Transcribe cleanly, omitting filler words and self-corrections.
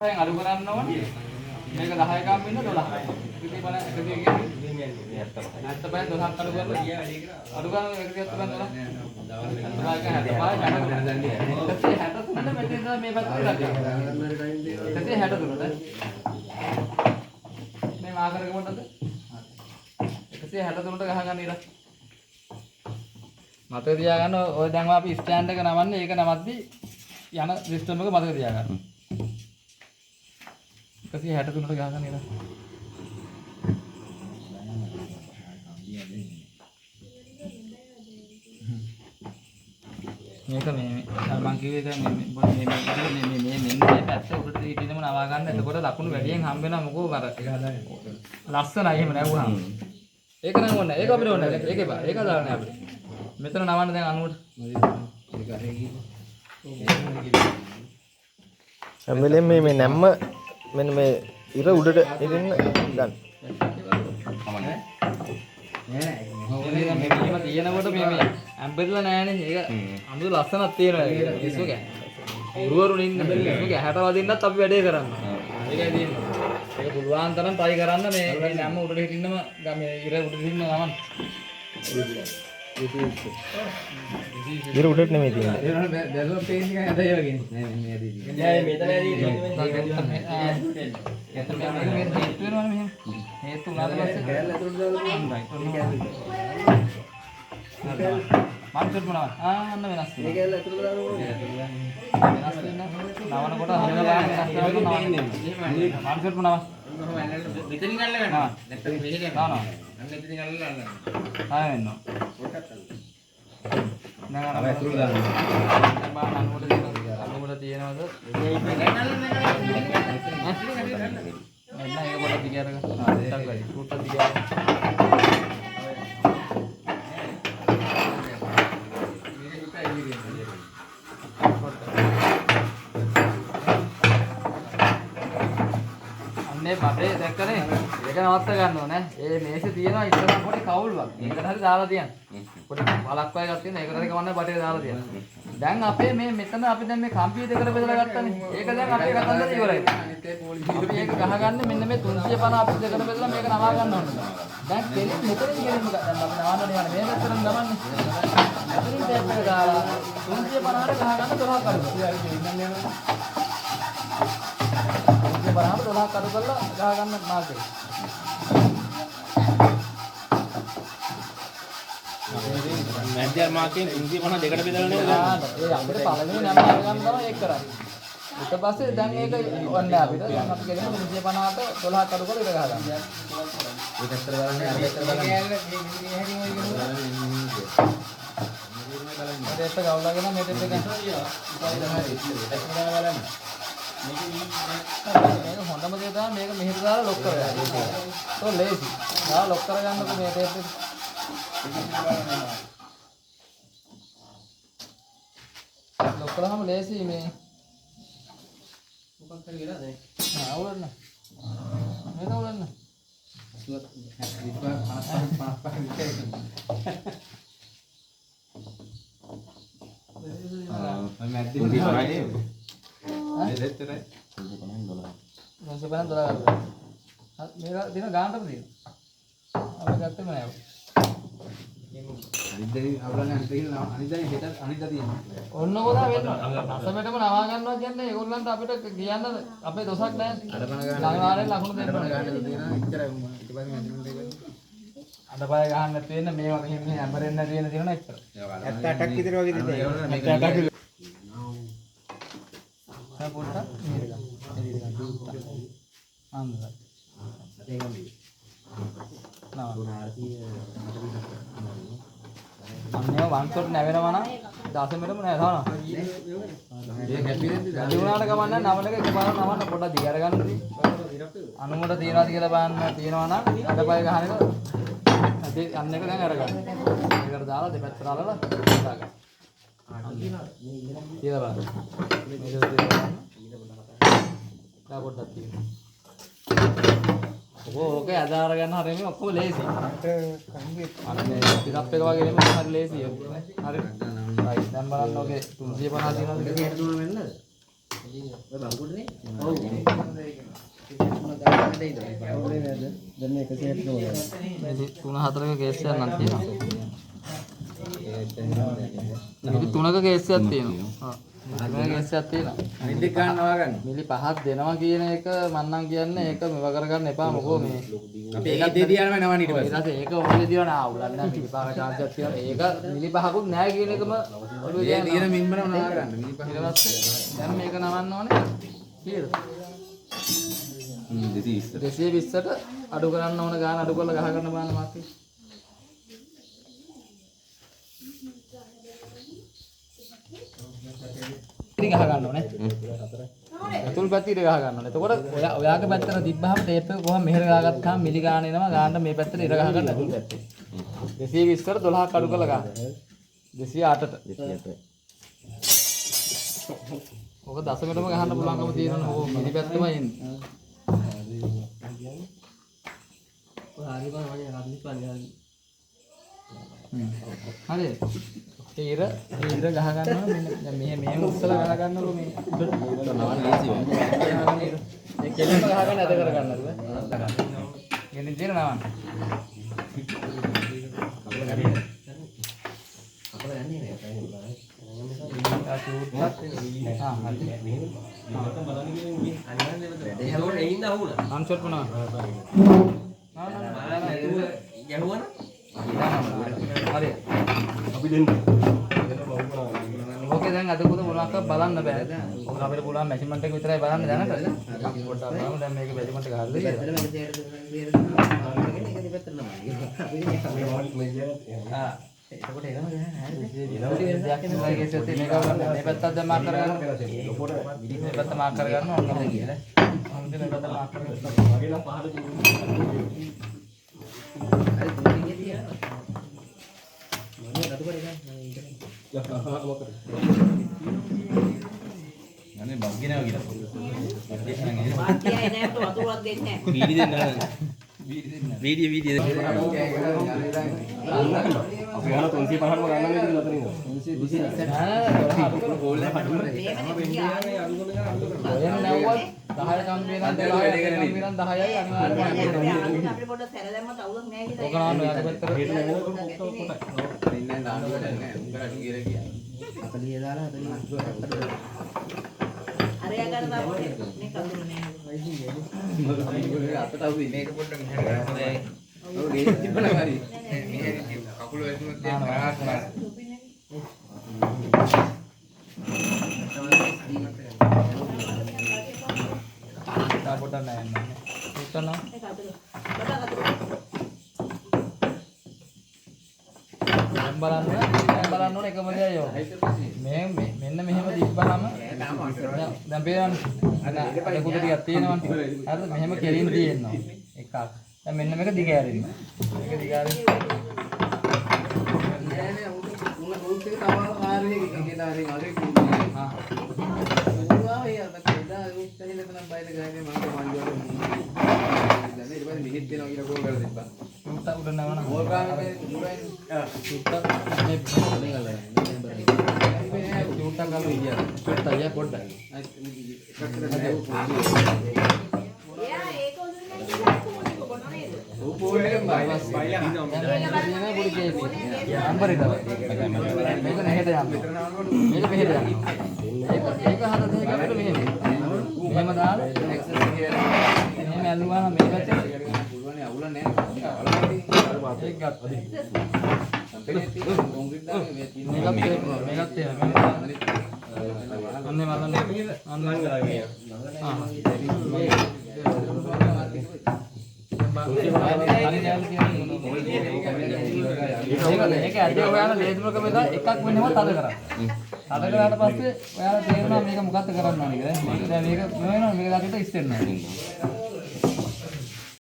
yang aduh keran nawan, mereka dah hai kami itu dolah. Kita mana kita gini, nah terbang dolah aduh keran, aduh keran kita terbang dolah. Terbang kan, terbang kan. Tapi hata tu mana macam mana memang tu lagi. Tapi hata tu mana? Memang agar ke mana tu? Tapi hata tu mana kahangan ni lah. Mata dia kan, oh jangan apa stand ke namanya, ini kan nama di, yang na system ke mata dia kan. Kasi hata tu nak gahkan ni lah. Ni kan ni, abang kiri kan ni, ni patut berarti ini mana awakan ni, tu kau dah lakun beri yang hamil nama aku barat. Last na ini mana aku ham. Eka nama mana, eka apa mana, eka apa, eka dah ni apa. Meter nama ni dengan anur. Ambil මේ නැම්ම මෙන්න මේ ඉර උඩට ඉරින්න ගන්න. මේක තියෙනකොට මේ ඇම්බෙල්ලා නෑනේ. ඒක අමුතු ලස්සනක් තියෙනවා. ඒක උරුවරුන් ඉන්න මේක ඇහැට වදින්නත් අපි වැඩේ කරන්න. ඒකයි තියෙන්නේ. ඒක පුළුවන් තරම් try කරන්න මේ නැම්ම උඩට හිටින්නම මේ ඉර උඩට හිටින්න ගමන්. ඉර උඩට නෙමෙයි තියෙන්නේ. ඒක බැලුවා පේස් එක ඇදලා වගේ. නෑ මේ ඇදී. නෑ මෙතන ඇදී. එතන මේ හේතු වෙනවනේ මෙහෙම. හේතු උනාට පස්සේ කැලල ඇතුළට දාලා මාර්කට් මොනවා? අන්න වෙනස් වෙනවා. මේ කැලල ඇතුළට දාලා වෙනස් වෙනවා. නවන කොට හදලා බලන්න වෙනස් වෙනවා. මාර්කට් මොනවා? මෙතනින් ගන්න ගන්න. නැත්නම් මෙහෙට දානවා. අන්න මෙතනින් ගන්නලා ගන්න. ආයෙ එන්නවා. දැන් අර ඇතුළට දානවා. දැන් බාන අනුවට තියෙනවා. අනුවට තියෙනවද? එන්න ඒක පොඩ්ඩක් දිග අරගෙන. ටක් වැඩි. ටුට්ටක් දිග අරගෙන. අන්නේ බඩේ දැක්කනේ. ඒක නවත්ත ගන්න ඕනේ. ඒ මේසෙ තියෙනවා ඉස්සරහ පොඩි කවුල්වක්. ඒකට හරි දාලා තියන්න. පොඩි බලක් වගේ එකක් තියෙනවා. ඒකට හරි කවන්නේ බඩේ දාලා තියන්න. දැන් අපේ මේ මෙතන අපි දැන් මේ කම්පිය දෙකට බෙදලා ගත්තානේ. ඒක දැන් අපේ කතන්දර ඉවරයි. අපි ඒක ගහගන්නේ මෙන්න මේ 350 අපි දෙකට බෙදලා මේක නවා ගන්න ඕනේ. දැන් කෙලින් මෙතනින් කෙලින්ම දැන් අපි නවන්නනේ යන්නේ මේ පැත්තට නවන්නේ. මෙතනින් ටේප් එක දාලා 350ට ගහගන්න 12ක් අඩු. 350ට 12ක් අඩු කරලා ගහගන්න මාර්කේ. මැද්දල් මාකෙන් 350 දෙකට බෙදලා නේද? ඒ අපිට පළවෙනි නම් අරගන්න තමයි ඒක කරන්නේ. ඊට පස්සේ දැන් ඒක ඔන්න අපිට දැන් අපි ගෙලින් 350ට 12ක් අඩු කරලා ඉර ගහගන්න. ඒ පැත්තට බලන්නේ අර පැත්තට බලන්නේ. මේක ගවලාගෙන මේ දෙන්න ගන්න. මේක හොඳම දේ තමයි මේක මෙහෙට දාලා ලොක් කරගන්න. ඒක ලේසි. දාලා ලොක් කරගන්නකො මේ ටේප් එක. ලොක් කරාම ලේසි මේ මොකක් හරි වෙලාද නේ? අවුලන්න. මේක අවුලන්න. සුවත් 55 විතර. මැද්දේ ඉන්නේ. මේ දෙතරයි. 350 $12 ගන්න. මේක දින ගානටම තියෙනවා. අපි ගත්තම නෑ. අනිද්දානේ අවුලන්නේ අනිද්දානේ හෙට අනිද්දා තියෙනවා. ඔන්න කොහොමද වෙන්නේ? අසමෙටම නවා ගන්නවා කියන්නේ ඒගොල්ලන්ට අපිට කියන්න අපේ දොසක් නැහැ. අනිවාර්යෙන් ලකුණු දෙන්න ඕන ගන්න තියෙනවා. එච්චරයි ඊට පස්සේ මැදින් දෙන්න. අඩපය ගහන්න නැති වෙන්න මේවා මෙහෙම හැම්බරෙන්න නැති වෙන තියෙනවා එච්චර. 78ක් විතර වගේ දෙන්නේ. 78ක්. පොඩ්ඩක් මේක ගන්න. ආන්දර. ඒකයි. අන්නේ වන්තොට නැවෙනවා නම් 10මෙටම නෑ දානවා. ඒක හැපි වුණාට කමන්න නවන එක එකපාරම නවන්න පොඩ්ඩක් දිග අරගන්න දී. අනුමත තියනවාද කියලා බලන්න තියෙනවා නම් අඩපය ගහන එක අන්න එක දැන් අරගන්න. ඒකට දාලා දෙපැත්තට අරලා දාගන්න. කියලා බලන්න. මේක තා පොඩ්ඩක් තියෙනවා. ඕකේ අදාර ගන්න හරියම ඔක්කොම ලේසි. අර මේ පිටප් එක වගේ නෙමෙයි හරි ලේසි. හරි. රයිට් දැන් බලන්න ඕකේ 350 තියෙනවද කියලා. මිලි 3-4ක කේස් එකක් නම් තියෙනවා. මිලි 3ක කේස් එකක් තියෙනවා. මේ කේස් එකක් තියෙනවා. මිලි ගන්නවා ගන්න. මිලි 5ක් දෙනවා කියන එක මම නම් කියන්නේ ඒක මෙව කරගන්න එපා මොකෝ මේ. අපි ඒකත් දෙදී යනවා නම ඊට පස්සේ. ඊට පස්සේ ඒක ඔය දිවන ආවුලක් නැහැ මිලි 5ක chance එකක් තියෙනවා. ඒක මිලි 5කුත් නැහැ කියන එකම ඔළුවේ තියෙන මිම්මන නා ගන්න. මිලි 5 ඊට පස්සේ දැන් මේක නවන්න ඕනේ. කීයද? 220ට අඩු කරන්න ඕන ගාන අඩු කරලා ගහ ගන්න බලන්න මාත්. ඉතින් ගහ ගන්න ඕනේ. අතුල් පැත්තට ගහ ගන්න ඕනේ. එතකොට ඔයාගේ පැත්තට තිබ්බහම ටේප් එක කොහොම මෙහෙර ගහගත්තාම මිලි ගාන එනවා. ගානට මේ පැත්තට ඉර ගහ ගන්න අතුල් පැත්තේ. 220ට 12ක් අඩු කරලා ගන්න. 208ට. ඔක දශමයටම ගහන්න පුළුවන්කම තියෙනවා. ඕක මිලි පැත්තම එන්නේ. හරි. ඊර ගහ ගන්නවා මෙන්න මෙහෙම උස්සලා ගහ ගන්නකො මේ උඩට නවන ලේසි වෙයි. ඒ කෙලින්ම ගහ ගන්න ඇද කර ගන්නද? ගෙනින් දින නවන්න. අපල යන්නේ නෑ. අන්ෂොට් මොනවා? හරි. අපි දෙන්න. ඕකේ දැන් අද පොත මොනවාක් බලන්න බෑ. ඕක අපිට පුළුවන් මෙෂර්මන්ට් එක විතරයි බලන්න දැනට. පොඩ්ඩක් බලමු දැන් මේකේ මෙෂර්මන්ට් එක හරියද කියලා. එතකොට එනම නෑ. මේ පැත්තත් දැන් මාක් කරගන්න. මේ පැත්ත මාක් කරගන්න ඕනද කියලා. අන්තිම මේ පැත්ත මාක් කරගන්න. වගේ නම් පහළ අනේ බග්ගිනවා කියලා. බග්ගියා නෑ වතුරක් දෙන්නේ නෑ. වීඩි දෙන්න නෑ. වීඩියෝ දෙන්න. අපි යන 350ම ගන්න නේද කියලා අතරින්. 320 නෑ. ගෝල් එක හඩු කරේ. ඔයන් නැවුවත් 10 කම්බි වෙනන් 12 කම්බි වෙනන් 10යි අනිවාර්යයෙන්ම අපිට පොඩ්ඩක් සැර දැම්මත් අවුලක් නෑ කියලා. ඕක නාන්න යාට පැත්තට හෙට නැවෙනකොට පොට්ටෝ පොටයි. ඉන්නේ දාන්න ඕනේ නෑ. උඹලා කියලා කියන්නේ. 40 දාලා 40 අරයා ගන්න දාපොත් මේ කඳුරු නෑ. අපිට අවු මේක පොඩ්ඩක් මෙහෙර ගන්න හොඳයි. ඔව් ගේ තිබ්බනම් හරි. මෙහෙර කකුල වැදුනොත් දැන් කරාක් කරා. පොඩ්ඩක් නෑ නෑ. උත්තන. ඒක අතට. බලන්න ඕනේ එකම දෙයයි ඔය. මේ මෙන්න මෙහෙම තිබ්බහම දැන් බේරන්නේ. අර කුඩ ටිකක් තියෙනවනේ. හරිද? මෙහෙම කෙලින් තියෙනවා. එකක්. දැන් මෙන්න මේක දිග ඇරින්න. මේක දිග ඇරින්න. නෑනේ උන් රූට් එක තව ආරේ එකේ දාරින් ආරේ කුඩේ. හා. උවා ඒ අර කේදා රූට් එකේ නම් බයිද ගානේ මම මන්ජුවට. දැන් ඊට පස්සේ මෙහෙත් දෙනවා කියලා කෝල් කරලා තිබ්බා. උන්ට උඩ නවන ඕල් ගාමේ උඩින් සුට්ට මේ පොඩි ගලයි මේ සුට්ට ගාම ඉදියා සුට්ට අය පොඩ්ඩයි එයා ඒක උදුන්නේ කොනනේ ඕ පොල්ලෙන් බයිලා දිනවා පොඩි කේපි නම්බර් එක මේක නැහෙට යන්න මේක මෙහෙට යන්න ඒක හද දෙකකට මෙහෙම දාලා ඇක්සස් එක මෙහෙම ඇල්ලුවා නම් මේ පැත්තට පුළුවන් අවුල නැහැ ඒක ගත්තා. මේකත් අන්නේ මල්ලන්නේ අන්නේ ගාගේ. ඒක ඇද්දේ ඔයාලා ලේදුමකම එක එකක් වෙනම තද කරා. තද කරාට පස්සේ ඔයාලා තේරෙනවා මේක මොකක්ද කරන්න ඕනේ කියලා. දැන් මේක වෙනවා මේක ළඟට ඉස්සෙන්න ඕනේ.